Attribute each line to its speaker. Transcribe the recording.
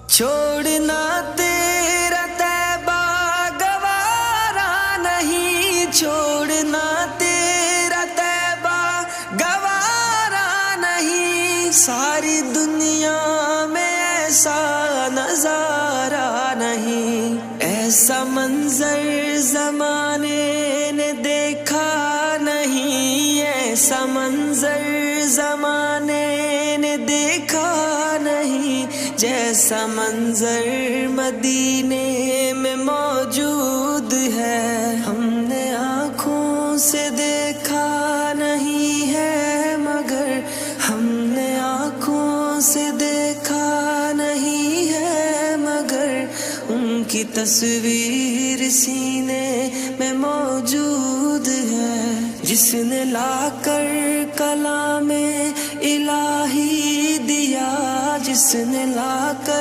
Speaker 1: چھوڑنا تیرا طیبہ گوارا نہیں، چھوڑنا تیرا طیبہ گوارا نہیں، ساری دنیا میں ایسا نظارہ نہیں، ایسا منظر زمانے نے دیکھا نہیں، ایسا منظر زمانے نے دیکھا نہیں، جیسا منظر مدینے میں موجود ہے، ہم نے آنکھوں سے دیکھا نہیں ہے، مگر ہم نے آنکھوں سے دیکھا نہیں ہے، مگر ان کی تصویر سینے میں موجود ہے، جس نے لا کر کلام الہی دیا، جس نے لا کر